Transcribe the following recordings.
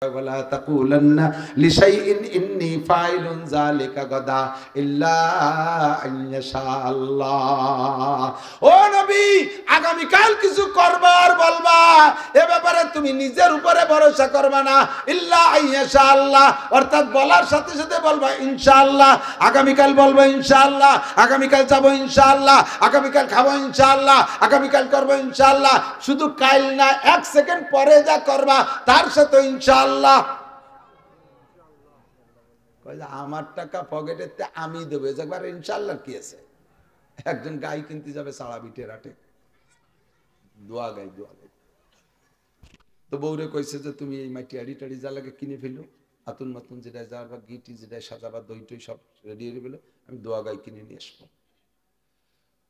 ولا تقولن لشيء إني فاعل ذلك غدا إلا أن يشاء الله ও নবী আগামী কাল কিছু করবা আর বলবা এ ব্যাপারে তুমি নিজের উপরে ভরসা করবা না ইল্লা আইয়াশা আল্লাহ অর্থাৎ বলার সাথে সাথে বলবা ইনশাআল্লাহ আগামী কাল বলবো ইনশাআল্লাহ আগামী কাল যাব ইনশাআল্লাহ আগামী কাল খাবো ইনশাআল্লাহ আগামী কাল করব ইনশাআল্লাহ শুধু কাল না এক সেকেন্ড পরে যা করবা তার সাথে ইনশাআল্লাহ আমার টাকা পকেটেতে আমি দেবো একবার ইনশাআল্লাহ কি আছে একজন গাই কিনতে যাবে সারা বিটের হাটে দোয়া গাই তো বউরে কইছে যে তুমি এই মাটি আড়ি টাড়ি যা লাগে কিনে ফেলো আতুন মাতুন যেটা যাওয়ার বা গিটি যেটা সাজাবার দই টই সব রেডি হয়ে গেলো আমি দোয়া গাই কিনে নিয়ে আসবো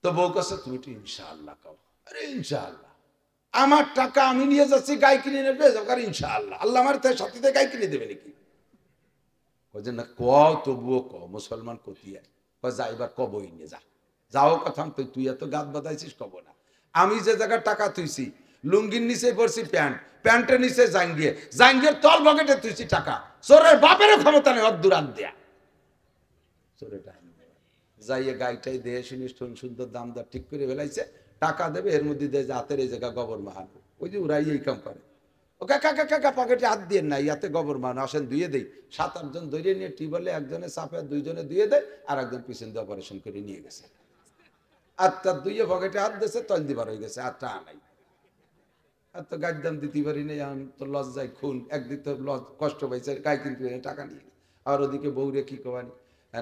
তো বউ কাছে তুমি তো ইনশাআল্লাহ কও আরে ইনশাআল্লাহ আমার টাকা আমি নিয়ে যাচ্ছি গাই কিনে নেবে ইনশাআল্লাহ আল্লাহ আমার সাথে গাই কিনে দেবে নাকি যে না ক তবুও ক মুসলমান কতিয়া যা এবার কবই নিয়ে যাও কথা তুই এত গাত বাঁধাইছিস কব না আমি যে জায়গায় টাকা তুইছি লুঙ্গির নিচে পড়ছি প্যান্টের নিচে জাঙ্গিয়ের তল পকেটে তুইছি টাকা চোরের বাপেরও ক্ষমতা নেই অদ্দুর আন দেয়া চোরেটা যাইয়ে গাইটাই দিয়ে শুনিস সুন্দর দাম দর ঠিক করে ফেলাইছে টাকা দেবে এর মধ্যে দিয়ে হাতের এই জায়গা গোবর মাহান ওই যে ওরাই এই কাম করে ও কাকা কাকা পকেটে হাত দিয়ে না ইয়াতে গোবর মাহান আসেন ধুয়ে দেই 7-8 জন ধরে নিয়ে টিউবওয়েলে একজনে চাপে দুইজনে ধুয়ে দেয় আর একজন পিছন দিয়ে অপারেশন করে নিয়ে গেছে আটটা ধুয়ে পকেটে হাত দিয়েছে তল দিবার হয়ে গেছে আটটা আনাই আর তো গাড়ির দাম দিতে পারি নেই তো লস যায় খুন একদিক তো লস কষ্ট পাইছে গাই কিনতে টাকা নিয়ে আর ওদিকে বউরে কি কবানি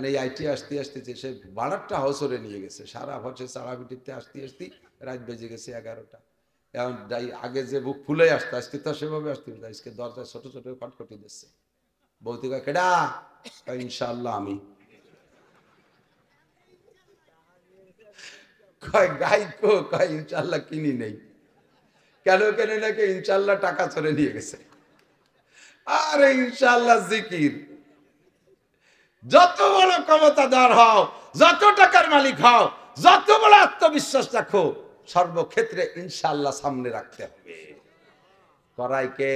এই আইটি আসতে আসতেছে সে ভাড়ারটা হসরে নিয়ে গেছে সারা বছর সারা বিটিতে আসতে রাত বেজে গেছে 11টা এখন আগে যে বুক ফুলে আসতে আজকে তো সেভাবে আসতে আজকে দরজায় ছোট ছোট খটখটি দিচ্ছে বলতে কয় কেডা ইনশাআল্লাহ আমি কয় গাই কয় ইনশাআল্লাহ কিনি নেই কেন কেনে নাকি ইনশাআল্লাহ টাকা চলে নিয়ে গেছে আরে ইনশাআল্লাহ জিকির যত বড় ক্ষমতাদার হও যত টাকার মালিক হও যত বড় আত্মবিশ্বাস রাখো সর্বক্ষেত্রে ইনশাআল্লাহ সামনে রাখতে হবে করাই কে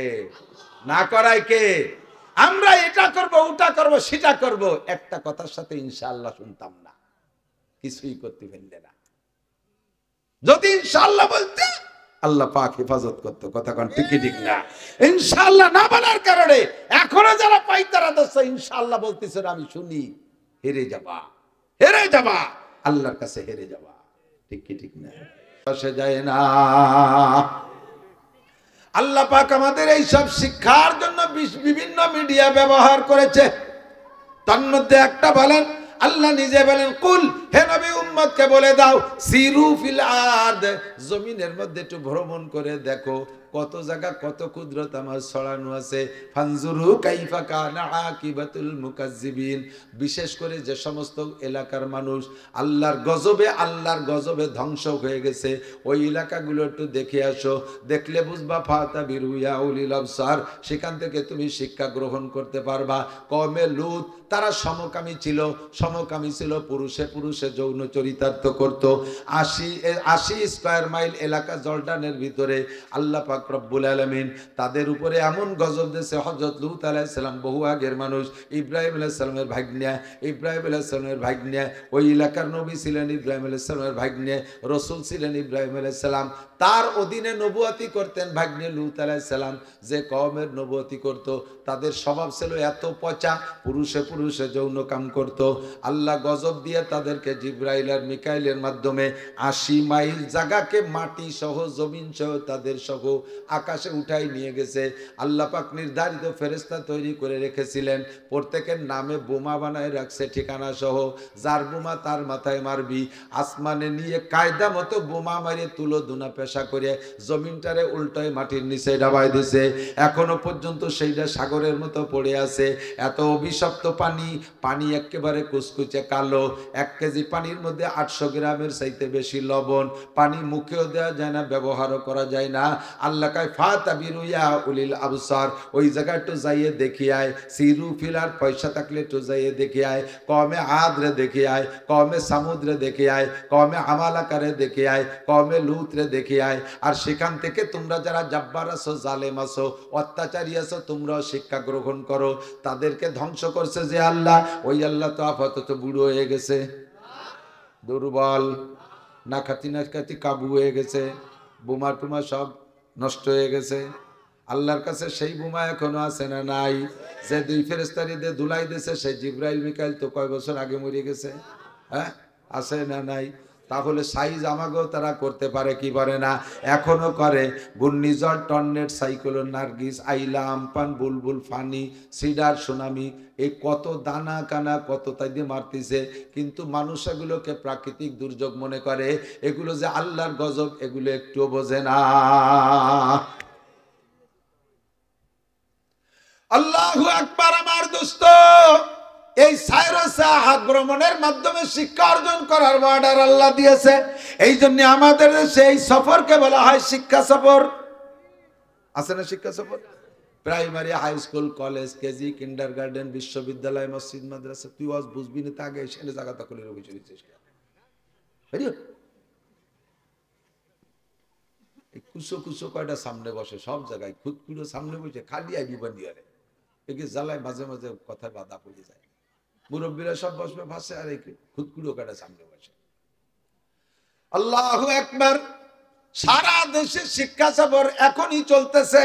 না করাই কে আমরা এটা করব ওটা করব সেটা করব একটা কথার সাথে ইনশাআল্লাহ শুনতাম না কিছুই করতে পারলে না যদি ইনশাআল্লাহ বলতে আল্লাহ পাক হেফাজত করতো কথা কোন ঠিক না ইনশাআল্লাহ না বলার কারণে এখনো যারা পাইতারা দছে ইনশাআল্লাহ বলতেছে আমি শুনি হেরে যাবা আল্লাহর কাছে হেরে যাবা ঠিক না বসে যায় না আল্লাহ পাক আমাদের এই সব শিক্ষার জন্য বিভিন্ন মিডিয়া ব্যবহার করেছে তার মধ্যে একটা বলেন আল্লাহ নিজে বলেন কুল হে নবী উম্মতকে বলে দাও সিরু ফিল আরদ জমিনের মধ্যে একটু ভ্রমণ করে দেখো কত জায়গা কত কুদরত আমার ছড়ানো আছে ফানজুরু কাইফা কানা আকিবাতুল মুকাজ্জিবিন বিশেষ করে যে সমস্ত এলাকার মানুষ আল্লাহর গজবে ধ্বংস হয়ে গেছে ওই এলাকাগুলো একটু দেখে আসো দেখলে বুঝবা ফাতাবিরু ইয়া উলিল আবসার সেখান থেকে তুমি শিক্ষা গ্রহণ করতে পারবা কওমে লূত তারা সমকামী ছিল পুরুষে যৌন চরিতার্থ করত 80 স্কয়ার মাইল এলাকা জর্ডানের ভিতরে আল্লাহ পাক রব্বুল আলামিন তাদের উপরে এমন গজব দিয়েছে হযরত লূত আলাইহিস সালাম বহু আগের মানুষ ইব্রাহিম আলাইহিস সালামের ভাগ্নে ওই এলাকার নবী ছিলেন ইব্রাহিম আলাইহিস সালামের ভাগ্নে রাসূল ছিলেন ইব্রাহিম আলাইহিস সালাম তার অধীনে নবুয়তি করতেন ভাগ্নে লূত আলাইহিস সালাম যে কওমের নবুয়তি করত তাদের স্বভাব ছিল এত পচা পুরুষে যৌন কাম করত আল্লাহ গজব দিয়ে তাদেরকে জিবরাইল আর মিকাইলের মাধ্যমে 80 মাইল জায়গাকে মাটি সহ জমিন সহ তাদের সহ আকাশে উঠাই নিয়ে গেছে আল্লাহ পাক নির্ধারিত ফেরেশতা তৈরি করে রেখেছিলেন প্রত্যেকের নামে বোমা বানায় রাখছে ঠিকানা সহ যার বোমা তার মাথায় মারবি আসমানে নিয়ে কায়দা মতো বোমা মারে তুলো দুনা পেশা করে জমিনটারে উল্টায় মাটির নিচে ডাবায় দিছে এখনো পর্যন্ত সেইটা সাগরের মতো পড়ে আছে এত অভিশপ্ত পানি একেবারে কুচকুচে কালো 1 কেজি পানির মধ্যে 800 গ্রামের চাইতে বেশি লবণ পানি মুখেও দেওয়া যায় না ব্যবহারও করা যায় না আল্লাহ কয় ফাতাবিরু ইয়া উলিল আবসার ওই জায়গা একটু যাইয়ে দেখি আয় সিরু ফিলার পয়সা থাকলে একটু যাইয়ে দেখি আয় কওমে আদ রে দেখি আয় কওমে সামুদ রে দেখি আয় কওমে আমালাকা রে দেখি আয় কওমে লূত রে দেখি আয়। আর সেখান থেকে তোমরা যারা জাব্বার আছো, জালেম আছো, অত্যাচারী আছো, তোমরাও শিক্ষা গ্রহণ করো। তাদেরকে ধ্বংস করছে যে আল্লাহ, ওই আল্লাহ তো আপাতত বুড়ো হয়ে গেছে, দুর্বল, না খাতি না খাতি কাবু হয়ে গেছে, বোমা টুমা সব নষ্ট হয়ে গেছে। আল্লাহর কাছে সেই বোমা এখনো আছে না নাই? যে দুই ফেরেশতারে দিয়ে ধুলাই দিয়েছে সেই জিব্রাইল মিকাইল তো কয় বছর আগে মরে গেছে, হ্যাঁ, আছে না নাই? তাহলে সাইজ আমাকেও তারা করতে পারে কি পারে না? এখনো করে। ঘূর্ণিঝড়, টর্নেট, সাইক্লোন, নার্গিস, আইলা, আমপান, বুলবুল, ফানি, সিডার, সুনামি, এই কত দানা কানা কত তাই দিয়ে মারতেছে। কিন্তু মানুষ এগুলোকে প্রাকৃতিক দুর্যোগ মনে করে, এগুলো যে আল্লাহর গজব এগুলো একটুও বোঝে না। আল্লাহু আকবার। আমার দোস্ত, এই সাইরাসা ভ্রমণের মাধ্যমে শিক্ষা অর্জন করার অর্ডার আল্লাহ দিয়েছে। এই জন্য আমাদের দেশে এই সফরকে বলা হয় শিক্ষা সফর। আছে না শিক্ষা সফর? Primary, high school, college, KG, kindergarten, বিশ্ববিদ্যালয়, মসজিদ, মাদ্রাসা। তুই আজ বুঝবি না, আগে এসে জায়গা তখন রবি চলিছিস। কুসো কুসো কয়টা সামনে বসে সব জায়গায়, খুদকুড়ো সামনে বসে খালি আইবি বান্দিয়ারে, একে জ্বালায় মাঝে মাঝে কথায় বাধা পড়ে যায়। মুরব্বীরা সব বসবে ভাষে, আর এই খুদকুড়ো কয়টা সামনে বসে। আল্লাহু আকবার। সারা দেশে শিক্ষা সফর এখনই চলতেছে।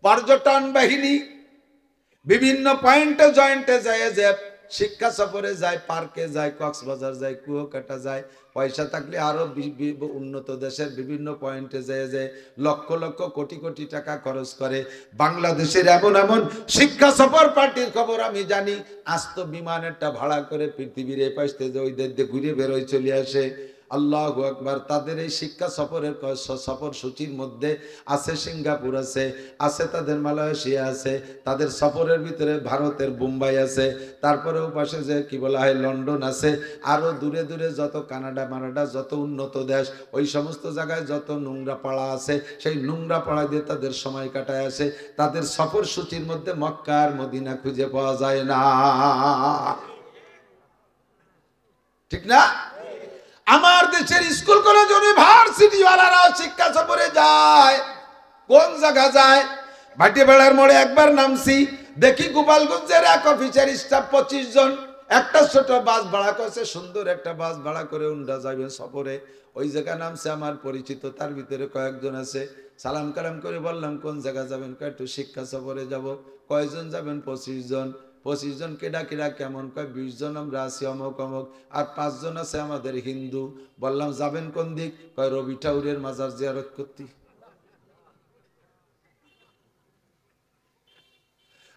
পর্যটন বাহিনী বিভিন্ন পয়েন্টে জয়েন্টে যায়, যে শিক্ষা সফরে যায়, পার্কে যায়, কক্সবাজার যায়, কুয়াকাটা যায়। পয়সা থাকলে আরো উন্নত দেশের বিভিন্ন পয়েন্টে যায়, যে লক্ষ লক্ষ কোটি কোটি টাকা খরচ করে। বাংলাদেশের এমন এমন শিক্ষা সফর পার্টির খবর আমি জানি, আস্ত বিমানেরটা ভাড়া করে পৃথিবীর এই পাশ থেকে ওই দিয়ে ঘুরে বেরোয় চলে আসে। আল্লাহু আকবার। তাদের এই শিক্ষা সফরের সফর সূচির মধ্যে আছে সিঙ্গাপুর, আছে তাদের মালয়েশিয়া, আছে তাদের সফরের ভিতরে ভারতের বোম্বাই আছে, তারপরেও পাশে যে কি বলা হয় লন্ডন আছে, আরো দূরে দূরে যত কানাডা মানাডা যত উন্নত দেশ, ওই সমস্ত জায়গায় যত নোংরা পাড়া আছে, সেই নোংরা পাড়া দিয়ে তাদের সময় কাটায় আসে। তাদের সফর সূচির মধ্যে মক্কা আর মদিনা খুঁজে পাওয়া যায় না, ঠিক না? আমার দেশের স্কুল কলেজ ইউনিভার্সিটি ওয়ালারাও শিক্ষা সফরে যায়। কোন জায়গা যায়? ভাটিবেড়ার মোড়ে একবার নামছি, দেখি গোপালগঞ্জের এক অফিসার স্টাফ 25 জন একটা ছোট বাস ভাড়া করছে, সুন্দর একটা বাস ভাড়া করে উন্ডা যাবে সফরে। ওই জায়গা নামছে আমার পরিচিত, তার ভিতরে কয়েকজন আছে। সালাম কালাম করে বললাম কোন জায়গা যাবেন? কয় একটু শিক্ষা সফরে যাব। কয়জন যাবেন? 25 জন। 25 জন কেডা কেডা কেমন? কয় 20 জন আমরা আছি অমক অমক, আর 5 জন আছে আমাদের হিন্দু। বললাম যাবেন কোন দিক? কয় রবি ঠাকুরের মাজার জিয়ারত করতে।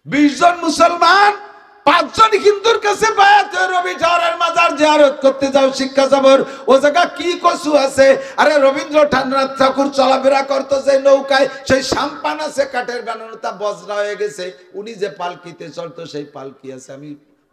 20 জন মুসলমান, 5 জন হিন্দুর কাছে বায়াত হয়ে রবি ঠাকুরের মাজার জিয়ারত করতে যাও শিক্ষা সফর। ও জায়গা কি কসু আছে? আরে রবীন্দ্রনাথ ঠাকুর চলাফেরা করতো যে নৌকায়, সেই সাম্পান আছে কাঠের বানানো, তা বজরা হয়ে গেছে। উনি যে পালকিতে চলতো সেই পালকি আছে। আমি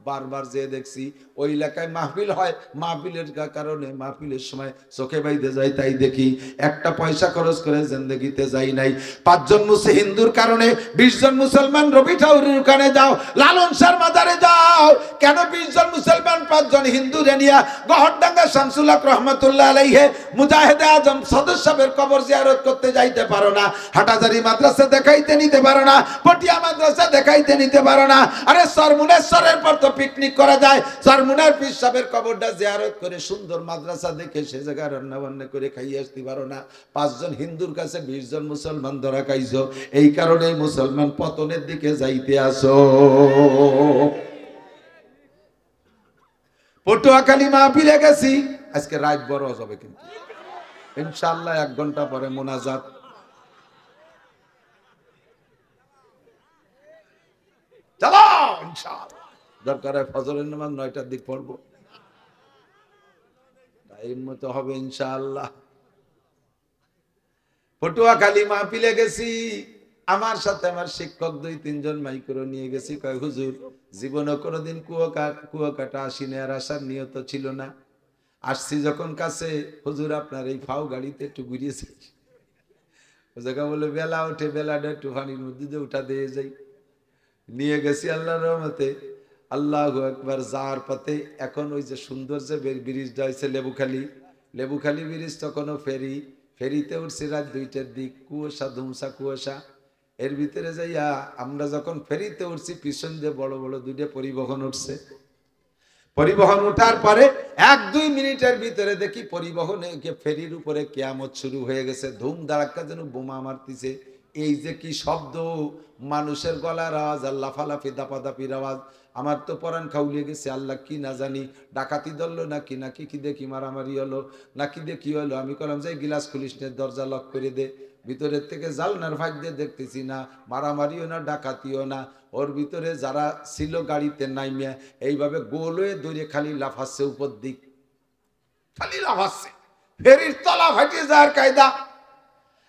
বারবার যে দেখছি ওই এলাকায় মাহফিল হয়, মাহফিলের কারণে মাহফিলের সময় চোখে বাইতে যাই, তাই দেখি। একটা পয়সা খরচ করে জিন্দেগিতে যাই নাই। 5 জন হিন্দুর কারণে 20 জন মুসলমান রবি ঠাকুরের ওখানে যাও, লালন শাহর মাজারে যাও। কেন 20 জন মুসলমান 5 জন হিন্দু রেনিয়া গহরডাঙ্গা শামসুল হক রহমতুল্লাহ আলাইহি মুজাহিদে আজম সদর সাহেবের কবর জিয়ারত করতে যাইতে পারো না? হাটাজারি মাদ্রাসা দেখাইতে নিতে পারো না? পটিয়া মাদ্রাসা দেখাইতে নিতে পারো না? আরে সরমুনেশ্বরের পর তো পিকনিক করা যায়, সরমুনার পীর সাহেবের কবরটা জিয়ারত করে সুন্দর মাদ্রাসা দেখে সে জায়গায় রান্না বান্না করে খাইয়ে আসতে পারো না? 5 জন হিন্দুর কাছে 20 জন মুসলমান ধরা খাইছো, এই কারণে মুসলমান পতনের দিকে যাইতে আসো। পটুয়াখালী মাহফিলে গেছি, আজকে রাত বড় হবে কিন্তু ইনশাআল্লাহ 1 ঘন্টা পরে মোনাজাত। চলো ইনশাআল্লাহ, দরকার হয় ফজরের নামাজ 9টার দিক পড়বো, টাইম মতো হবে ইনশাআল্লাহ। পটুয়াখালী মাহফিলে গেছি, আমার সাথে আমার শিক্ষক 2-3 জন মাইক্রো নিয়ে গেছি। কয় হুজুর জীবনে কোনোদিন কুয়াকাটা আসিনি, আর আসার নিয়ত ছিল না। আসছি যখন কাছে, হুজুর আপনার এই ফাও গাড়িতে একটু ঘুরিয়েছি। ও জায়গা বলে বেলা ওঠে, বেলাটা একটু পানির মধ্যে দিয়ে উঠা দিয়ে যাই। নিয়ে গেছি আল্লাহর রহমতে। আল্লাহু আকবার। যার পথে এখন ওই যে সুন্দর যে ব্রিজটা হয়েছে লেবুখালী ব্রিজ, তখনও ফেরি, ফেরিতে উঠছি রাত 2টার দিক, কুয়াশা ধুমসা কুয়াশা। এর ভিতরে যাইয়া আমরা যখন ফেরিতে উঠছি, পিছন দিয়ে বড় বড় 2টা পরিবহন উঠছে। পরিবহন উঠার পরে 1-2 মিনিটের ভিতরে দেখি পরিবহনে ফেরির উপরে কিয়ামত শুরু হয়ে গেছে। ধুম ধাড়াক্কা যেন বোমা মারতিছে। এই যে কি শব্দ, মানুষের গলার আওয়াজ আর লাফালাফি দাপাদাপির আওয়াজ, আমার তো পরাণ খাউলিয়ে গেছে। আল্লাহ কি না জানি, ডাকাতি ধরলো নাকি নাকি কি দেখি মারামারি হলো নাকি দেখি হলো। আমি বললাম যে গিলাস খুলিস নে, দরজা লক করে দে। ভিতরের থেকে জালনার ফাঁক দিয়ে দেখতেছি না মারামারিও না ডাকাতিও না। ওর ভিতরে যারা ছিল গাড়িতে নাইমিয়া এইভাবে গোল হয়ে দৌড়ে খালি লাফাচ্ছে, উপর দিক খালি লাফাচ্ছে। ফেরির তলা ফাটিয়ে যাওয়ার কায়দা।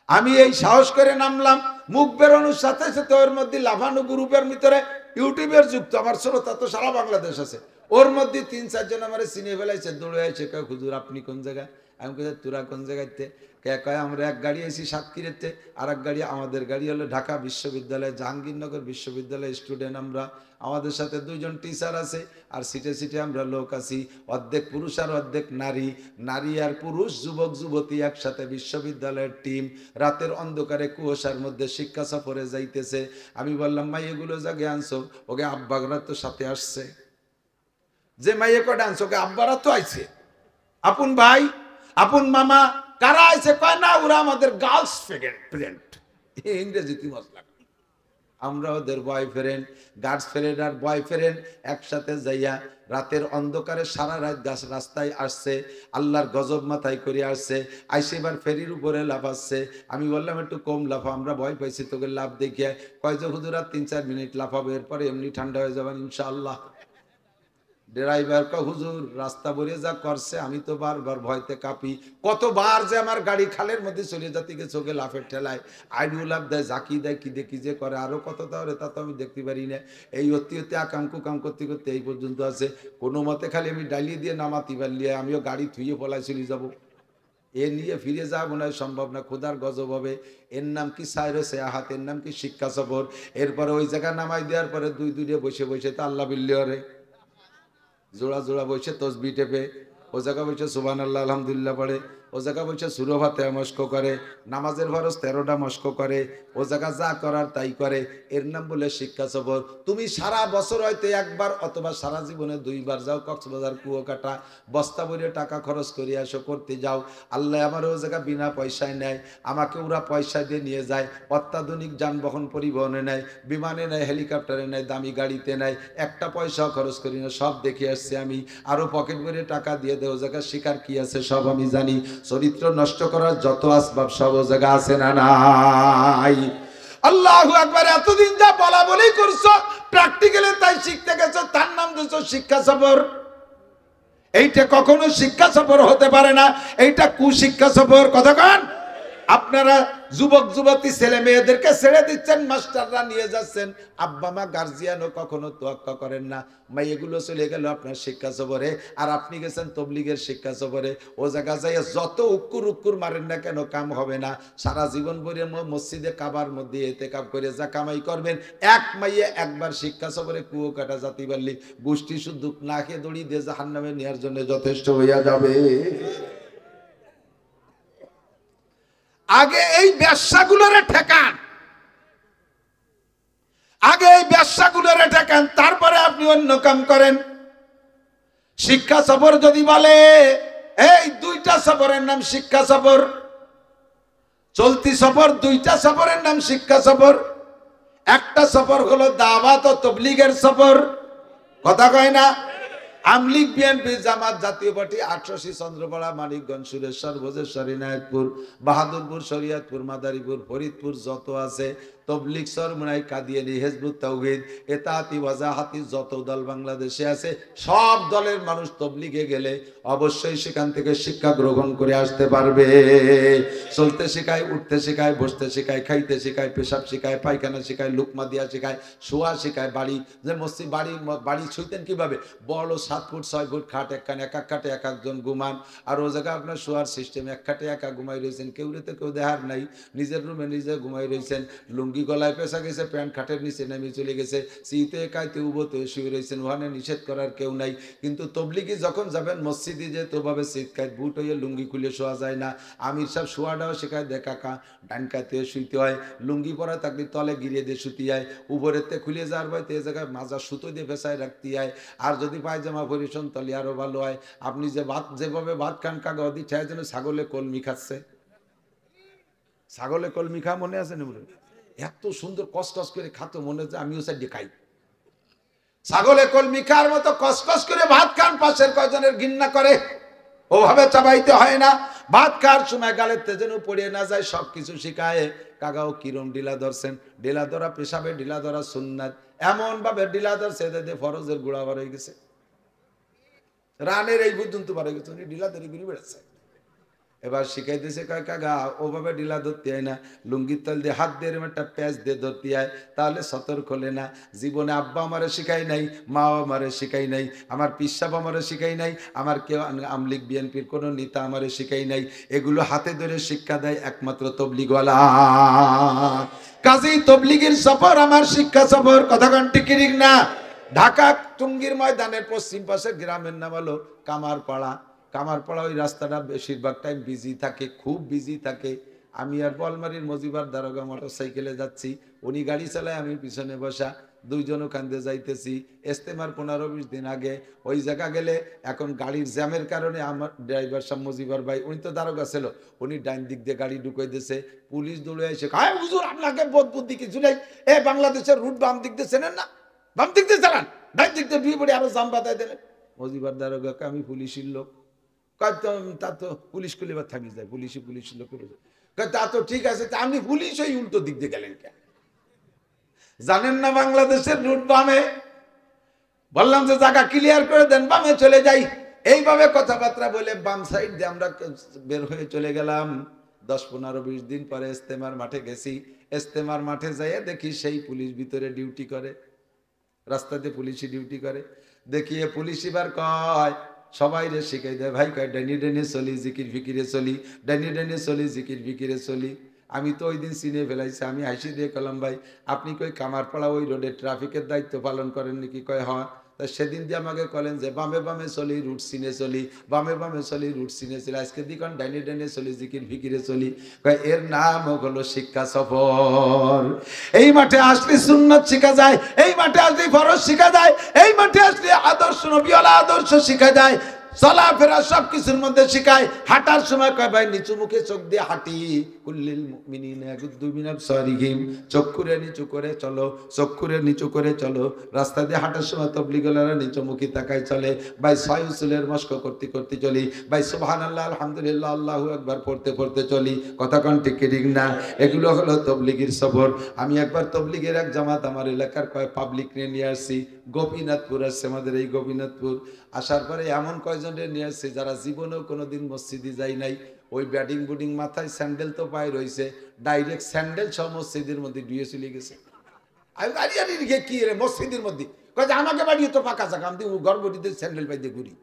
আমি এই সাহস করে নামলাম, মুখ বেরোনোর সাথে সাথে ওর মধ্যে লাফানো গ্রুপের ভিতরে ইউটিউবের যুক্ত, আমার শ্রোতা তো সারা বাংলাদেশ আছে। ওর মধ্যে 3-4 জন আমার চিনে ফেলাইছে, দৌড়ে আছে। কয় হুজুর আপনি কোন জায়গায়? আমি কে তোরা কোন জায়গাতে? কে কয় আমরা এক গাড়ি আইছি সাতক্ষীরাতে, আর এক গাড়ি আমাদের গাড়ি হলো ঢাকা বিশ্ববিদ্যালয় জাহাঙ্গীরনগর বিশ্ববিদ্যালয় স্টুডেন্ট আমরা। আমাদের সাথে 2 জন টিচার আছে, আর সিটে সিটে আমরা লোক আছি, অর্ধেক পুরুষ আর অর্ধেক নারী। নারী আর পুরুষ, যুবক যুবতী একসাথে বিশ্ববিদ্যালয়ের টিম। রাতের অন্ধকারে কুয়াশার মধ্যে শিক্ষা সফরে যাইতেছে। আমি বললাম মাই এগুলো জাগে আনছো? ওকে আব্বাগরা তো সাথে আসছে। যে মাইয়ে কটা আনছো? ওকে আব্বারা তো আইছে। আপন ভাই আপন মামা কারা আইছে? কয় না ওরা আমাদের গার্লস ফ্রেন্ড। ইংরেজিতে মশলা, আমরা ওদের বয়ফ্রেন্ড। গার্লস ফ্রেন্ড আর বয়ফ্রেন্ড একসাথে যাইয়া রাতের অন্ধকারে সারা রাত রাস্তায় আসছে, আল্লাহর গজব মাথায় করে আসছে। আইসে এবার ফেরির উপরে লাফাচ্ছে। আমি বললাম একটু কম লাফা, আমরা ভয় পাইছি তোকে লাভ দেখিয়ে। কয় যে হুজুর আর 3-4 মিনিট লাফাবো, এরপরে এমনি ঠান্ডা হয়ে যাবেন ইনশাআল্লাহ। ড্রাইভার কা হুজুর রাস্তা বলে যা করছে, আমি তো বারবার ভয়তে কাঁপি। কতবার যে আমার গাড়ি খালের মধ্যে চলে যাতে গিয়ে চোখে লাফের ঠেলায়, আইডু লাভ দেয়, জাকি দেয়, কি দেখি যে করে, আরো কত তাহলে তা তো আমি দেখতে পারি না। এই অতি অতি আকাম কুকাম করতে করতে এই পর্যন্ত আছে। কোনো মতে খালি আমি ডালিয়ে দিয়ে নামাতি পারলিয়ে আমিও গাড়ি থুয়ে পলায় চলে যাবো। এ নিয়ে ফিরে যাওয়া মনে হয় সম্ভব না, খোদার গজব হবে। এর নাম কি সাইরে সেয়াহাত, এর নাম কি শিক্ষা সফর। এরপরে ওই জায়গা নামাই দেওয়ার পরে 2 বসে বসে তা আল্লাহ বিল্লিয়রে জোড়া জোড়া বসে তসবি টেপে, ও জায়গা বসে সুবহানাল্লাহ আলহামদুলিল্লাহ পড়ে, ও জায়গা বসে সুরভাতে মস্ক করে, নামাজের ফরজ 13টা মস্ক করে, ও জায়গা যা করার তাই করে। এর নাম বলে শিক্ষা সফর। তুমি সারা বছর হয়তো একবার অথবা সারা জীবনে 2বার যাও কক্সবাজার কুয়াকাটা, বস্তা ভরে টাকা খরচ করে আসো, করতে যাও। আল্লাহ আমার ও জায়গা বিনা পয়সায় নেয়, আমাকে ওরা পয়সা দিয়ে নিয়ে যায়। অত্যাধুনিক যানবাহন পরিবহনে নেয়, বিমানে নেয়, হেলিকপ্টারে নেয়, দামি গাড়িতে নেয়। একটা পয়সাও খরচ করি না, সব দেখে আসছি আমি। আরো পকেট ভরে টাকা দিয়ে দেয়। ও জায়গা শিকার কি আছে সব আমি জানি। চরিত্র নষ্ট করার যত আসবাব সব ও জায়গা আছে না নাই? আল্লাহু আকবার। এতদিন যা বলা বলেই করছো, প্র্যাকটিক্যালি তাই শিখতে গেছো, তার নাম দিছো শিক্ষা সফর। এইটা কখনো শিক্ষা সফর হতে পারে না, এইটা কুশিক্ষা সফর। কথা কন। আপনারা যুবক যুবতী ছেলে মেয়েদেরকে ছেড়ে দিচ্ছেন, মাস্টাররা নিয়ে যাচ্ছেন, আব্বা মা গার্জিয়ানও কখনো তোয়াক্কা করেন না। এগুলো চলে গেল আপনার শিক্ষা সফরে, আর আপনি গেছেন তবলিগের শিক্ষা সফরে। ও জায়গা যাইয়া যত উক্কুর উক্কুর মারেন না কেন কাম হবে না। সারা জীবন ভরে মসজিদে কাবার মধ্যে এতেকাব করে যা কামাই করবেন, এক মাইয়ে একবার শিক্ষা সফরে কুয়ো কাটা জাতি পারলি গোষ্ঠী শুদ্ধ না খেয়ে দড়ি দিয়ে জাহান্নামে নেওয়ার জন্য যথেষ্ট হইয়া যাবে। আগে এই ব্যবসাগুলোরে ঠেকান, আগে এই ব্যবসাগুলোরে ঠেকান, তারপরে আপনি অন্য কাম করেন। শিক্ষা সফর যদি বলে, এই 2টা সফরের নাম শিক্ষা সফর, চলতি সফর 2টা সফরের নাম শিক্ষা সফর। একটা সফর হলো দাওয়াত ও তাবলীগের সফর। কথা কয় না? আমলিগ বিএনপি জামাত জাতীয় পার্টি ৮৮ চন্দ্রপাড়া মানিকগঞ্জ সুরেশ্বর ভোজেশ্বর ইনায়তপুর বাহাদুরপুর শরিয়তপুর মাদারীপুর ফরিদপুর যত আছে তবলিগ সরমনাই কাদিয়ানি হিজবুত তাওহীদ এতাতি ওয়াজাহাতি যত দল বাংলাদেশে আছে, সব দলের মানুষ তবলিগে গেলে অবশ্যই সেখান থেকে শিক্ষা গ্রহণ করে আসতে পারবে। চলতে শেখায়, উঠতে শেখায়, বসতে শেখায়, খাইতে শেখায়, পেশাব শেখায়, পায়খানা শেখায়, লুকমা দিয়া শেখায়, শোয়া শেখায়। বাড়ি যে মসজিদ বাড়ি ছুঁইতেন কিভাবে? বড় 7 ফুট 6 ফুট খাট, একখানে এক এক খাটে এক একজন ঘুমান। আর ও জায়গায় আপনার শোয়ার সিস্টেম, এক খাটে একা ঘুমাই রয়েছেন, কেউ রেতে কেউ দেহার নাই, নিজের রুমে নিজে ঘুমাই রয়েছেন, লুঙ্গি লুঙ্গি গলায় পেঁচা গেছে, প্যান্ট খাটের নিচে নেমে চলে গেছে, শীতে কাইতে উবোতে শুয়ে রয়েছেন, ওখানে নিষেধ করার কেউ নাই। কিন্তু তবলিগি যখন যাবেন মসজিদে, যে তোভাবে শীত কাইত বুট হয়ে লুঙ্গি খুলে শোয়া যায় না। আমির সাহেব শোয়াটাও শেখায়, দে কাকা ডান কাতে শুইতে হয়, লুঙ্গি পরা থাকলে তলে গিরিয়ে দিয়ে শুতে হয়, উপরেতে খুলে যাওয়ার ভয় এই জায়গায় মাজা সুতো দিয়ে ভেসায় রাখতে হয়। আর যদি পায়জামা পরিশন তাহলে আরো ভালো হয়। আপনি যে ভাত যেভাবে ভাত খান কাকা অদি চাই যেন ছাগলে কলমি খাচ্ছে, ছাগলে কলমি খা মনে আছে না? এত সুন্দর কষ্ট করে খাতো, মনে হচ্ছে আমিও সাইডে খাই। ছাগলে কলমি খাওয়ার মতো কষ্ট করে ভাত খান, পাশের কয়জনের ঘৃণা করে, ওভাবে চাবাইতে হয় না। ভাত খাওয়ার সময় গালের তেজেন পড়িয়ে না যায়, সবকিছু শিখায়। কাকাও কিরম ঢিলা ধরছেন, ঢিলা ধরা পেশাবে, ঢিলা ধরা সুন্নাত, এমন ভাবে ঢিলা ধরছে ফরজের গুড়া বার হয়ে গেছে, রানের এই পর্যন্ত বার হয়ে গেছে, উনি ঢিলা ধরে ঘুরে বেড়াচ্ছে। এবার শিখাইতেছে কয় কাকা ওভাবে ঢিলা ধরতে হয় না, লুঙ্গির তল দিয়ে হাত দিয়ে একটা প্যাঁচ দিয়ে ধরতে হয়, তাহলে সতর খোলে না। জীবনে আব্বা আমারে শিখাই নাই, মাও আমারে শিখাই নাই, আমার পিসাব আমারে শিখাই নাই, আমার কেউ আমলিগ বিএনপির কোনো নেতা আমারে শিখাই নাই। এগুলো হাতে ধরে শিক্ষা দেয় একমাত্র তবলিগওয়ালা। কাজেই তবলিগের সফর আমার শিক্ষা সফর, কথা কোন ঠিক না? ঢাকা টুঙ্গির ময়দানের পশ্চিম পাশের গ্রামের নাম হলো কামারপাড়া। কামারপাড়া ওই রাস্তাটা বেশিরভাগ টাইম বিজি থাকে, খুব বিজি থাকে। আমি আর বলমারির মজিবার দারোগা মোটর সাইকেলে যাচ্ছি, উনি গাড়ি চালায়, আমি পিছনে বসা, দুইজন কান্দে যাইতেছি। ইস্তেমার 15-20 দিন আগে ওই জায়গা গেলে, এখন গাড়ির জ্যামের কারণে আমার ড্রাইভার সাহেব মজিবার ভাই, উনি তো দারোগা ছিল, উনি ডাইন দিক দিয়ে গাড়ি ঢুকাই দিয়েছে। পুলিশ দৌড়ে এসে হায় হুজুর আপনাকে বোধ বুদ্ধি কিছু নেই, এ বাংলাদেশের রুট বাম দিক দিয়ে চেনেন না, বাম দিক দিয়ে চালান, ডাইন দিক দিয়ে বিয়ে পড়ে আরো জাম বাতায় দিলেন। মজিবার দারোগাকে আমি পুলিশের লোক, তা তো পুলিশ করলে এবার থাকি যায়, পুলিশ লোক তা তো ঠিক আছে, আপনি পুলিশ ওই উল্টো দিক দিয়ে গেলেন কেন? জানেন না বাংলাদেশের রুট বামে? বললাম যে জায়গা ক্লিয়ার করে দেন, বামে চলে যাই। এইভাবে কথাবার্তা বলে বাম সাইড দিয়ে আমরা বের হয়ে চলে গেলাম। 10-15-20 দিন পরে ইস্তেমার মাঠে গেছি। ইস্তেমার মাঠে যাইয়া দেখি সেই পুলিশ ভিতরে ডিউটি করে, রাস্তাতে পুলিশই ডিউটি করে। দেখিয়ে পুলিশ এবার কয় সবাই রে শিখাই দেয়, ভাই কয় ডাইনি ডাইনে চলি, জিকির ফিকিরে চলি, ডাইনি ডাইনে চলি, জিকির ফিকিরে চলি। আমি তো ওই দিন চিনে ফেলাইছি, আমি হাসি দিয়ে কলাম ভাই আপনি কই কামারপাড়া ওই রোডে ট্রাফিকের দায়িত্ব পালন করেন নাকি? কয় হয়। তা সেদিন দিয়ে আমাকে বলেন যে বামে বামে চলি, রুট চিনে চলি, বামে বামে চলি, রুট চিনে চলি, আজকে দিকন ডাইনে ডাইনে চলি, জিকির ফিকিরে চলি। কয় এর নাম হলো শিক্ষা সফর। এই মাঠে আসলে সুন্নাত শিখা যায়, এই মাঠে আসলে ফরজ শিখা যায়, এই মাঠে আসলে আদর্শ নবীওয়ালা আদর্শ শিখা যায়, চলাফেরা সবকিছুর মধ্যে শিখায়। হাঁটার সময় কয় ভাই নিচু মুখে চোখ দিয়ে হাঁটি, কুল্লিল মুমিনিনা ইয়াগুদ্দু মিন আবসারিহিম, চোখ খুলে নিচু করে চলো, চোখ খুলে নিচু করে চলো। রাস্তা দিয়ে হাঁটার সময় তবলিগওয়ালারা নিচু মুখী তাকায় চলে। ভাই 6 উসুলের মস্ক করতে করতে চলি, ভাই সুবহানাল্লাহ আলহামদুলিল্লাহ আল্লাহু আকবার পড়তে পড়তে চলি, কথা কোন ঠিক না? এগুলো হলো তবলিগের সফর। আমি একবার তবলিগের এক জামাত আমার এলাকার কয় পাবলিক নিয়ে আসছি, গোপীনাথপুর আসছে আমাদের এই গোপীনাথপুর। আসার পরে এমন কয়জনে নিয়ে আসছে যারা জীবনেও কোনোদিন মসজিদে যায় নাই। ওই ব্যাটিং বুডিং মাথায়, স্যান্ডেল তো পায়ে রয়েছে, ডাইরেক্ট স্যান্ডেল সহ মসজিদের মধ্যে ডুয়ে চলে গেছে। আমি কি রে মসজিদের মধ্যে? কয় আমাকে বাড়িয়ে তো পাকা জায়গা, আমি গর্ভবতীতে স্যান্ডেল পাইতে ঘুরি।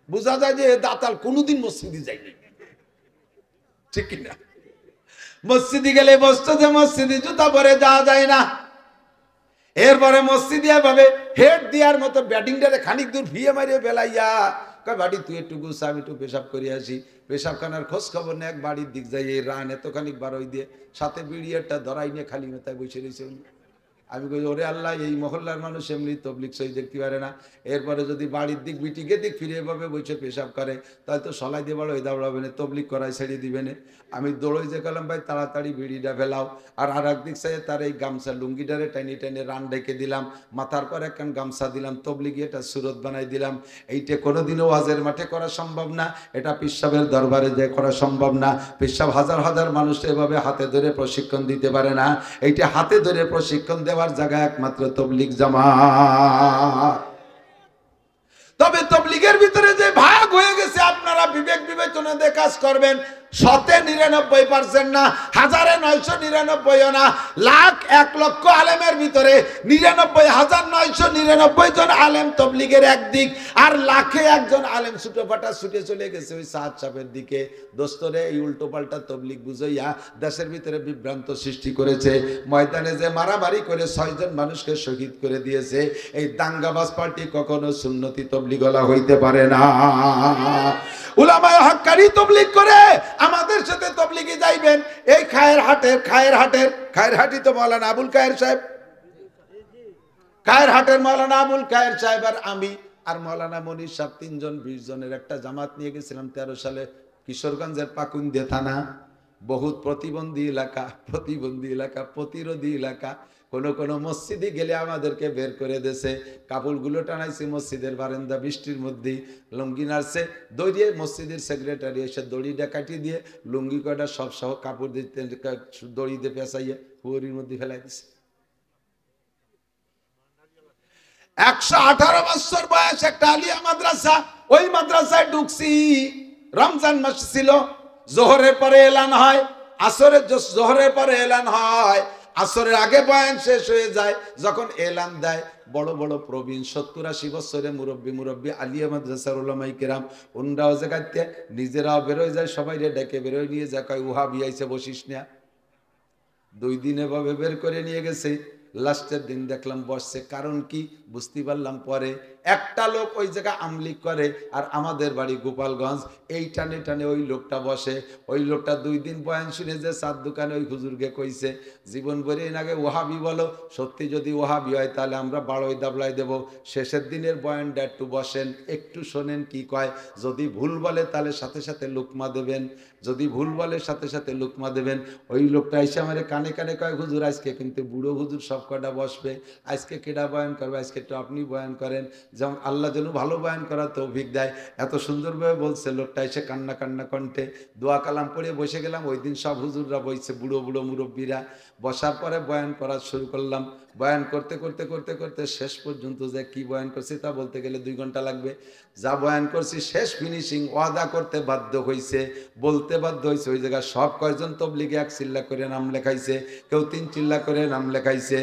বোঝা যায় যে দাতাল কোনোদিন মসজিদে যায়নি, ঠিক কিনা? মসজিদে গেলে বসতো যে মসজিদে জুতা পরে যাওয়া যায় না। এরপরে মসজিদে ভাবে হেড দেওয়ার মতো ব্যাটিংটারে খানিক দূর ভিয়ে মারিয়ে ফেলাইয়া কয় বাড়ি তুই একটু গুছা, আমি একটু পেশাব করে আসি। পেশাবখানার খোঁজ খবর নেই, এক বাড়ির দিক যাই, এই রান এতখানিক বার হই দিয়ে সাথে বিড়িয়ারটা ধরাই নিয়ে খালি মেতায় বসে রয়েছে। আমি কই ওরে আল্লাহ, এই মহল্লার মানুষ এমনি তবলিগ সই দেখতে পারে না। এরপরে যদি বাড়ির দিক বিটিকে দিক ফিরে এভাবে বসে পেশাব করে, তাহলে তো সলাই দিয়ে বড় হয়ে দাঁড়াবে না, তবলিগ করাই ছেড়ে দিবে না। আমি দৌড়ই যে গেলাম ভাই তাড়াতাড়ি বিড়িটা ফেলাও। আর এক দিক চাই তার এই গামছা লুঙ্গিটারে টাইনি টাইনি রান ডেকে দিলাম, মাথার পর একখান গামছা দিলাম, তবলিগি এটা সুরত বানাই দিলাম। এইটা কোনোদিনও ওয়াজের মাঠে করা সম্ভব না, এটা পিসাবের দরবারে যে করা সম্ভব না। পিসাব হাজার হাজার মানুষ এভাবে হাতে ধরে প্রশিক্ষণ দিতে পারে না। এইটা হাতে ধরে প্রশিক্ষণ দেওয়ার জায়গা একমাত্র তবলিগ জামাত। তবে তবলিগের ভিতরে যে ভাগ হয়ে গেছে, আপনারা বিবেক বিবেচনা দিয়ে কাজ করবেন। 99% না, 1999 না, লাখ 1,00,000 আলেমের ভিতরে 99,999 জন আলেম তবলিগের একদিক, আর লাখে একজন আলেম ছুটোপাটা ছুটে চলে গেছে ওই সাদ সাহেবের দিকে। দোস্তরে এই উল্টো পাল্টা তবলিগ বুঝাইয়া দেশের ভিতরে বিভ্রান্ত সৃষ্টি করেছে। ময়দানে যে মারামারি করে 6 জন মানুষকে শহীদ করে দিয়েছে, এই দাঙ্গাবাজ পার্টি কখনো সুন্নতি তবলিগওয়ালা হইতে পারে না। উলামায়ে হক্কানি তবলিগ করে আমাদের সাথে তবলিগে যাইবেন। এই খায়েরহাটি তো মাওলানা আবুল খায়ের সাহেব, খায়েরহাটের মাওলানা আবুল খায়ের সাহেব আর আমি আর মাওলানা মনির সাহেব 3 জন 20 জনের একটা জামাত নিয়ে গেছিলাম 13 সালে কিশোরগঞ্জের পাকুন্দিয়া থানা। বহুত প্রতিবন্ধী এলাকা, প্রতিরোধী এলাকা। কোন মসজিদে গেলে আমাদেরকে বের করে দেছে। কাপড়গুলো টানাইছে মসজিদের বারান্দা, বৃষ্টির মধ্যে লুঙ্গি নাড়ছে, দড়িয়ে মসজিদের সেক্রেটারি এসে দড়িটা কাটিয়ে দিয়ে লুঙ্গি কয়টা সব সহ কাপড় দিতে দড়ি দিয়ে পেঁচাইয়ে পুরীর মধ্যে ফেলাই দিছে। 118 বছর বয়স একটা আলিয়া মাদ্রাসা, ওই মাদ্রাসায় ঢুকছি। রমজান মাস ছিল, জোহরের পরে এলান হয়, জোহরের পরে এলান হয়, আসরের আগে বয়ান শেষ হয়ে যায়। যখন এলান দেয় বড় বড় প্রবীণ 70-80 বছরের মুরব্বী আলিয়া মাদ্রাসার উলামায়ে কেরাম, ওনরাও জায়গাতে নিজেরাও বেরোয় যায়, সবাই ডেকে বেরোয় নিয়ে যায়, কয় ওহাবি আইছে বসিস না। 2 দিন এভাবে বের করে নিয়ে গেছে। লাস্টের দিন দেখলাম বসছে, কারণ কি বুঝতে পারলাম পরে। একটা লোক ওই জায়গা আমলিক করে, আর আমাদের বাড়ি গোপালগঞ্জ, এই টানে টানে ওই লোকটা বসে। ওই লোকটা 2 দিন বয়ান শুনে যে চার দোকানে ওই হুজুরকে কইছে, জীবন ভরে আগে ওহাবি বলো, সত্যি যদি ওহাবি হয় তাহলে আমরা বাড়ই দাবলাই দেব। শেষের দিনের বয়ানটা একটু বসেন, একটু শোনেন কি কয়। যদি ভুল বলে তাহলে সাথে সাথে লুকমা দেবেন, যদি ভুল বলে সাথে সাথে লুকমা দেবেন। ওই লোকটা এসে আমার কানে কানে কয়, হুজুর আজকে কিন্তু বুড়ো হুজুর সব কটা বসবে, আজকে কেডা বয়ান করবে, আজকে একটু আপনি বয়ান করেন, যেমন আল্লাহ যেন ভালো বয়ান করার তৌফিক দেয়। এত সুন্দরভাবে বলছে লোকটা, এসে কান্না কান্না কণ্ঠে দোয়া কালাম পড়ে বসে গেলাম। ওই দিন সব হুজুররা বসছে, বুড়ো বুড়ো মুরব্বীরা। বসার পরে বয়ান করা শুরু করলাম। বয়ান করতে করতে করতে করতে শেষ পর্যন্ত যে কি বয়ান করছি তা বলতে গেলে 2 ঘন্টা লাগবে। যা বয়ান করছি শেষ ফিনিশিং ওয়াদা করতে বাধ্য হয়েছে, বলতে বাধ্য হয়েছে। ওই জায়গায় সব কয়জন তবলিগে 1 চিল্লা করে নাম লেখাইছে, কেউ 3 চিল্লা করে নাম লেখাইছে।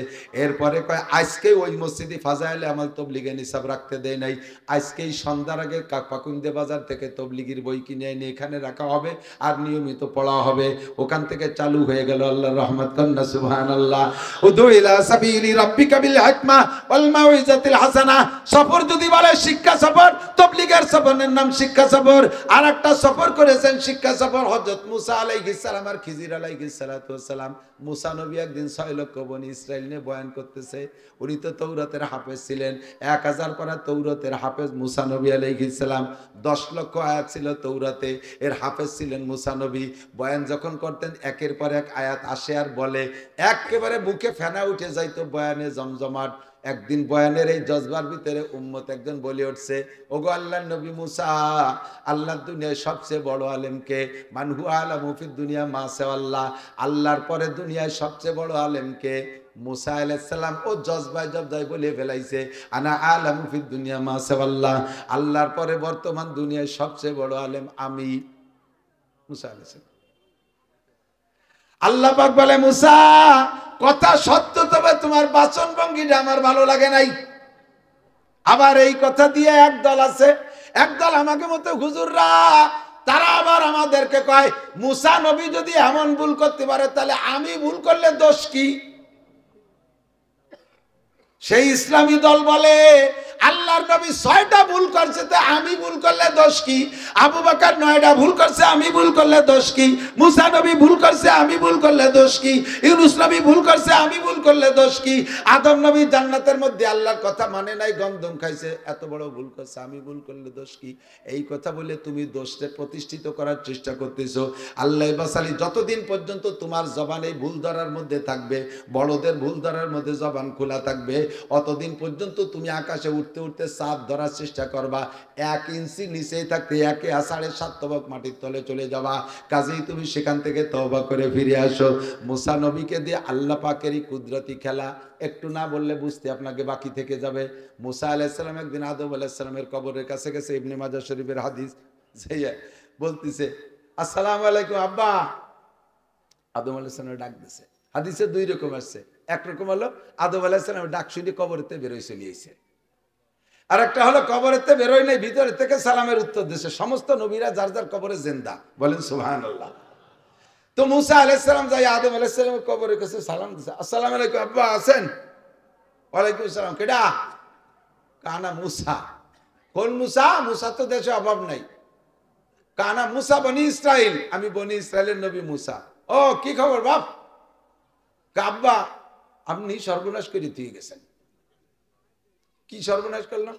এরপরে কয় আজকে ওই মসজিদে ফাজাইলে আমার তবলিগে নিসাব রাখতে দেয় নাই, আজকেই সন্ধ্যার আগে পাকুন্দে বাজার থেকে তবলিগির বই কিনে এনে এখানে রাখা হবে আর নিয়মিত পড়া হবে। ওখান থেকে চালু হয়ে গেল। আল্লাহ রহমত কন্না সুবহানাল্লাহ। উদু ইলা সাবিলি রাব্বিকা বিল হিকমা ওয়াল মাউইজাতিল হাসানা। সফর যদি বলে শিক্ষা সফর, তবলিগের সফরের নাম শিক্ষা সফর। আর একটা সফর করেছেন শিক্ষা সফর হযরত মুসা আলাইহিস সালাম আর খিজির আলাইহিস সালাতু ওয়াস সালাম। মুসা নবী একদিন 6 লক্ষ বনি ইসরাইল নিয়ে বয়ান করতেছে। উনি তো তৌরাতের হাফেজ ছিলেন, 1000 পারা তৌরাতের হাফেজ মুসা নবী আলাইহিস সালাম। 10 লক্ষ আয়াত ছিল তৌরাতে, এর হাফেজ ছিলেন মুসা নবী। বয়ান যখন করতেন একের পর এক আয়াত আসে আর বলে, একেবারে বুকে ফেনা উঠে যাইতো, বয়ানে জমজমাট। একদিন বয়ানের এই জজবার ভিতরে উম্মত একজন বলে উঠছে, ওগো আল্লাহর নবী মুসা, আল্লাহর দুনিয়ায় সবচেয়ে বড় আলেমকে? মানহু আলামু ফিদ দুনিয়া মা সাওয়াল্লাহ। আল্লাহর পরে দুনিয়ায় সবচেয়ে বড় আলেমকে? মুসা আলাইহিস সালাম ও জজবাই বলে ফেলাইছে, আনা আলামু ফিদ দুনিয়া মা সাওয়াল্লাহ। আল্লাহর পরে বর্তমান দুনিয়ায় সবচেয়ে বড় আলেম আমি। মুসা আলাইহিস সালাম। আল্লাহ পাক বলে, মুসা কথা সত্য, তবে তোমার বাচন ভঙ্গিটা আমার ভালো লাগে নাই। আবার এই কথা দিয়ে একদল আছে, একদল আমাকে মতো হুজুররা, তারা আবার আমাদেরকে কয়, মুসা নবী যদি এমন ভুল করতে পারে তাহলে আমি ভুল করলে দোষ কি? সেই ইসলামী দল বলে, আল্লাহর নবী 6টা ভুল করছে, তো আমি ভুল করলে দোষ কি? আবু বকর 9টা ভুল করছে, আমি ভুল করলে দোষ কি? মুসা নবী ভুল করছে, আমি ভুল করলে দোষ কি? ইউনূস নবী ভুল করছে, আমি ভুল করলে দোষ কি? আদম নবী জান্নাতের মধ্যে আল্লাহর কথা মানে নাই, গন্ধম খাইছে, এত বড় ভুল করছে, আমি ভুল করলে দোষ কি? এই কথা বলে তুমি দোষকে প্রতিষ্ঠিত করার চেষ্টা করতেছো। আল্লাহ বাসালি, যতদিন পর্যন্ত তোমার জবান এই ভুল ধরার মধ্যে থাকবে, বড়দের ভুল ধরার মধ্যে জবান খোলা থাকবে, অতদিন পর্যন্ত তুমি আকাশে উঠতে উঠতে চাঁদ ধরার চেষ্টা করবা, 1 ইঞ্চি নিচেই থাকতে 1.7 তবক মাটির তলে চলে যাবা। কাজেই তুমি সেখান থেকে তওবা করে ফিরে আসো। মুসা নবীকে দিয়ে আল্লাহ পাকেরই কুদরতি খেলা, একটু না বললে বুঝতে আপনাকে বাকি থেকে যাবে। মুসা আলাইহিস সালাম একদিন আদম আলাইহিস সালামের কবরের কাছে গেছে, ইবনে মাজাহ শরীফের হাদিস, বলতেছে আসসালামু আলাইকুম আব্বা। আদম আলাইহিস সালামের ডাক দিছে। হাদিসে দুই রকম আসছে। একরকম হলো আদম আলাইহিস সালামের ডাক শুনে কবরেতে বেরোয় চলে আইছে। আর একটা হলো কবরেতে বেরোয় নাই, ভিতরে থেকে সালামের উত্তর দিছে। সমস্ত নবীরা যার যার কবরে জিন্দা, বলেন সুবহানাল্লাহ। তো মুসা আলাইহিস সালাম যাই আদম আলাইহিস সালামের কবরের কাছে সালাম দিছে। আসসালামু আলাইকুম আব্বা, আছেন? ওয়ালাইকুম আসসালাম। কেডা? কানা মুসা। কোন মুসা? মুসা তো দেশে অভাব নাই। কানা মুসা বনি ইসরাইল, আমি বনি ইসরাইলের নবী মুসা। ও কি খবর বাপ? আব্বা আপনি সর্বনাশ করে দিয়ে গেছেন। কি সর্বনাশ করলাম?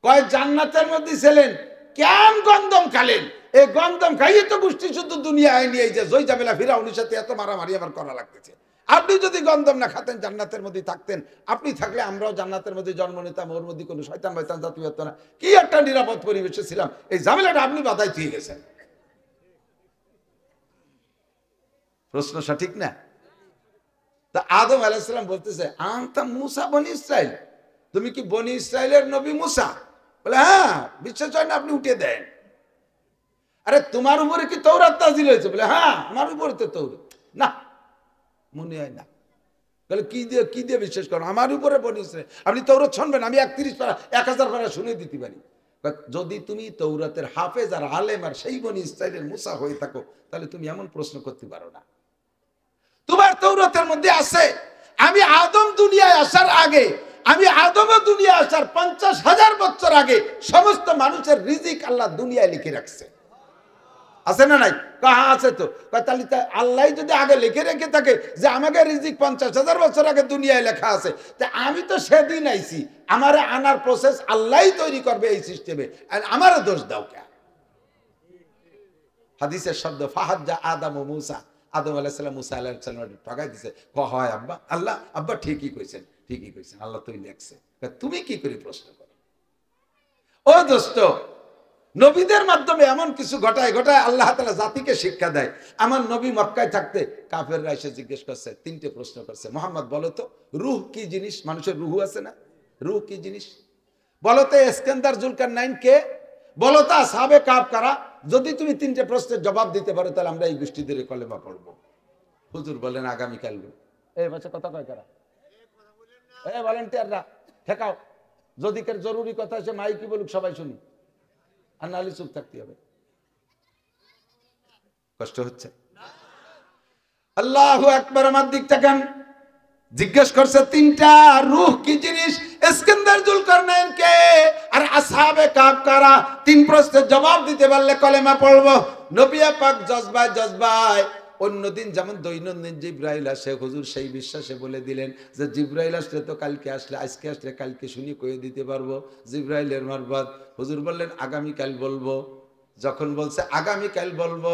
কয় জান্নাতের মধ্যে ছিলেন, কেন গন্ধম খালেন? এই গন্ধম খাইয়ে তো গোষ্ঠী শুদ্ধ দুনিয়া আইনি, এই যে জয় জামেলা ফিরাউনের সাথে এত মারামারি আবার করা লাগতেছে। আপনি যদি গন্ধম না খাতেন, জান্নাতের মধ্যে থাকতেন, আপনি থাকলে আমরাও জান্নাতের মধ্যে জন্ম নিতাম, ওর মধ্যে কোনো শয়তান বয়তান জাতীয় হতো না। কি একটা নিরাপদ পরিবেশে ছিলাম, এই ঝামেলাটা আপনি বাধাই দিয়ে গেছেন। প্রশ্ন সঠিক না? তা আদম আলাইহিস সালাম বলতেছে, আনতা মুসা বনি ইসরাইল, তুমি কি বনি ইসরাইলের নবী মুসা? বলে হ্যাঁ। বিশ্বাস হয় না আপনি উঠে দেন। আরে তোমার উপরে কি তৌরাত নাযিল হয়েছে? বলে হ্যাঁ আমার উপরে তো তৌরাত। না মনে হয় না। বলে কি দিয়ে বিশ্বাস করো? আমার উপরে বনি ইসরাইল, আপনি তৌরাত শুনবেন? আমি 31 পারা 1000 পারা শুনে দিতে পারি। যদি তুমি তৌরাতের হাফেজ আর আলেম আর সেই বনি ইসরাইলের মুসা হয়ে থাকো, তাহলে তুমি এমন প্রশ্ন করতে পারো না। তোমার তৌরাতের মধ্যে আছে আমি আদম দুনিয়ায় আসার আগে, আমি আদম দুনিয়া আসার 50,000 বছর আগে সমস্ত মানুষের রিজিক আল্লাহ দুনিয়ায় লিখে রাখছে। আছে না নাই? হ্যাঁ আছে। তো তাহলে আল্লাহ যদি আগে লিখে রেখে থাকে যে আমাকে রিজিক 50,000 বছর আগে দুনিয়ায় লেখা আছে, তা আমি তো সেদিন আইছি, আমার আনার প্রসেস আল্লাহই তৈরি করবে এই সিস্টেমে, আর আমারও দোষ দাও কে? হাদিসের শব্দ ফাহাজ্জা আদম ও মুসা, আদম আলাইহিস সালাম মুসা আলাইহিস সালাম ঠকাই দিছে। হয় আব্বা, আল্লাহ আব্বা ঠিকই কইছেন, ঠিকই কইছেন, আল্লাহ তুই লেখছে, তুমি কি করে প্রশ্ন করো? ও দোস্ত, নবীদের মাধ্যমে এমন কিছু ঘটায় আল্লাহ তাআলা জাতিকে শিক্ষা দেয়। আমার নবী মক্কায় থাকতে কাফেররা এসে জিজ্ঞেস করছে, 3টে প্রশ্ন করছে, মোহাম্মদ বলো তো রূহ কি জিনিস? মানুষের রূহ আছে না? রূহ কি জিনিস? বলো তো ইস্কান্দার জুলকারনাইন কে? বলো তো আসহাবে কাফ কারা? যদি তুমি 3টে প্রশ্নের জবাব দিতে পারো, তাহলে আমরা এই গোষ্ঠীদের কলেমা পড়বো। হুজুর বলেন আগামীকাল। এই বাচ্চা কথা কয় কারা? এই ভলান্টিয়াররা ঠেকাও, যদি কার জরুরি কথা আছে মাইকি বলুক, সবাই শুনি, আর নাহলে চুপ থাকতে হবে। কষ্ট হচ্ছে? আল্লাহু আকবার। আমার দিক তাকান। জিজ্ঞেস করছে 3টা, রূহ কি জিনিস, ইস্কান্দার জুলকারনাইন কে, আর আসহাবে কাফ কারা? 3 প্রশ্নের জবাব দিতে পারলে কলেমা পড়বো। নবী পাক জজবায় অন্যদিন যেমন দৈনন্দিন জিবরাইল আসে, হুজুর সেই বিশ্বাসে বলে দিলেন যে জিবরাইল আসলে তো কালকে আসলে, আজকে আসলে কালকে শুনি কয়ে দিতে পারবো জিবরাইলের মারফত। হুজুর বললেন আগামীকাল বলবো। যখন বলছে আগামীকাল বলবো,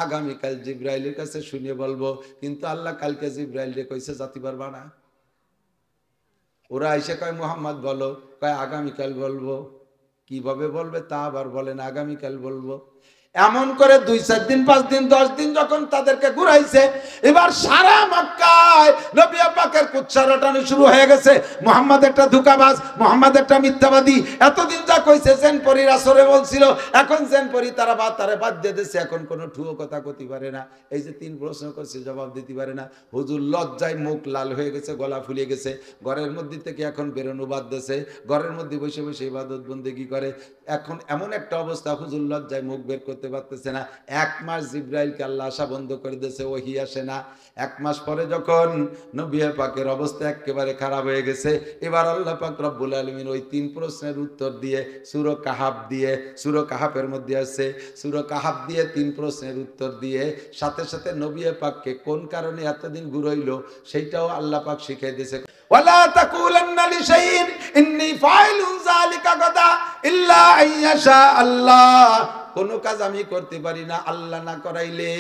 আগামীকাল জিবরাইলের কাছে শুনে বলবো। কিন্তু আল্লাহ কালকে জিবরাইলকে কইছে জাতি পারবা না। ওরা এসে কয় মুহাম্মদ বলো, কয় আগামীকাল বলবো। কিভাবে বলবে তা আবার বলেন আগামীকাল বলবো। এমন করে 2-4 দিন 5 দিন 10 দিন যখন তাদেরকে ঘুরাইছে, এবার সারা মক্কায় নবী পাকের কুৎসা রটানো শুরু হয়ে গেছে। মুহাম্মদ একটা ধোঁকাবাজ, মুহাম্মদ একটা মিথ্যাবাদী। এতদিন যা কইছে জেন পরীর আসরে বলছিল, এখন জেন পরী তারা বাদ দিয়ে দিয়েছে, এখন কোনো ঠুয়ো কথা কইতে পারে না। এই যে 3 প্রশ্ন করছে জবাব দিতে পারে না। হুজুর লজ্জায় মুখ লাল হয়ে গেছে, গলা ফুলে গেছে। ঘরের মধ্যে থেকে এখন বেরোনো বাদ দিয়েছে, ঘরের মধ্যে বসে বসে ইবাদত বন্দেগী করে। এখন এমন একটা অবস্থা, হুজুর লজ্জায় মুখ বের করতে পারতেছে না। 1 মাস জিবরাইলকে আল্লাহ আসা বন্ধ করে দিয়েছে, ওহী আসে না। 1 মাস পরে যখন নবী পাকের অবস্থা একেবারে খারাপ হয়ে গেছে, এবার আল্লাহ পাক রব্বুল আলামিন ওই 3 প্রশ্নের উত্তর দিয়ে সূরা কাহাফ দিয়ে, সূরা কাহাফের মধ্যে আছে, সূরা কাহাফ দিয়ে 3 প্রশ্নের উত্তর দিয়ে সাথে সাথে নবী পাককে কোন কারণে এতদিন ঘুরাইলো সেইটাও আল্লাহ পাক শিখিয়ে দিয়েছে। ওয়ালা তাকুলান্না লিশাইইন ইন্নী ফাইলুন যালিকা গাদা ইল্লা আইয়াশা আল্লাহ। কোনো কাজ আমি করতে পারি না আল্লাহ না করাইলে।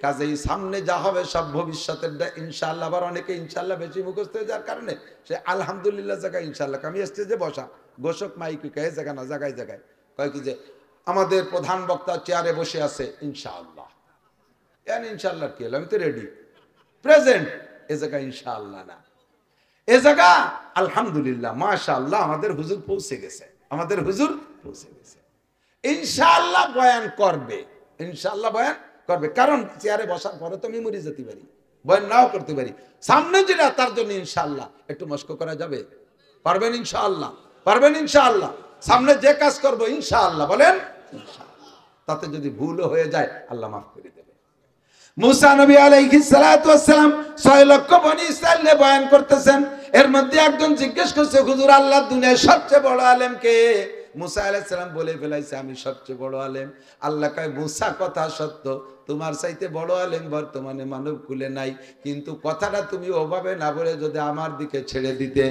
কাজেই সামনে যা হবে সব ভবিষ্যতের ইনশাআল্লাহ। আবার অনেকে ইনশাআল্লাহ বেশি মুখস্থ হয়ে যাওয়ার কারণে সে আলহামদুলিল্লাহ জায়গায় ইনশাআল্লাহ। আমি স্টেজে বসা ঘোষক মাইকি কয়ে জায়গা না জায়গায় জায়গায় কয় কি যে আমাদের প্রধান বক্তা চেয়ারে বসে আছে ইনশাআল্লাহ। ইনশাআল্লাহ কি হলো? আমি তো রেডি প্রেজেন্ট। এ জায়গা ইনশাআল্লাহ না, এ জায়গা আলহামদুলিল্লাহ মাশাআল্লাহ। আমাদের হুজুর পৌঁছে গেছে, আমাদের হুজুর পৌঁছে গেছে। ইনশাআল্লাহ বয়ান করবে, ইনশাআল্লাহ বয়ান করবে, কারণ চেয়ারে বসার পরে তো আমি মরে যেতে পারি, বয়ান নাও করতে পারি। সামনে যেটা তার জন্য ইনশাআল্লাহ একটু মস্ক করা যাবে, পারবেন ইনশাআল্লাহ, পারবেন ইনশাআল্লাহ। সামনে যে কাজ করবো ইনশাআল্লাহ বলেন ইনশাআল্লাহ। তাতে যদি ভুলও হয়ে যায় আল্লাহ মাফ করে দেবে। মুসা নবী আলাইহিস সালাতু ওয়াস সালাম 6 লক্ষ বনি ইসরাইল নিয়ে বয়ান করতেছেন। এর মধ্যে একজন জিজ্ঞেস করছে, হুজুর আল্লাহর দুনিয়ায় সবচেয়ে বড় আলেম কে? মুসা আলাইহিস সালাম বলে ফেলাইছে, আমি সবচেয়ে বড় আলেম। আল্লাহ কয়, মুসা কথা সত্য, তোমার চাইতে বড় আলেম বর্তমানে মানব কুলে নাই, কিন্তু কথাটা তুমি ওভাবে না বলে যদি আমার দিকে ছেড়ে দিতে,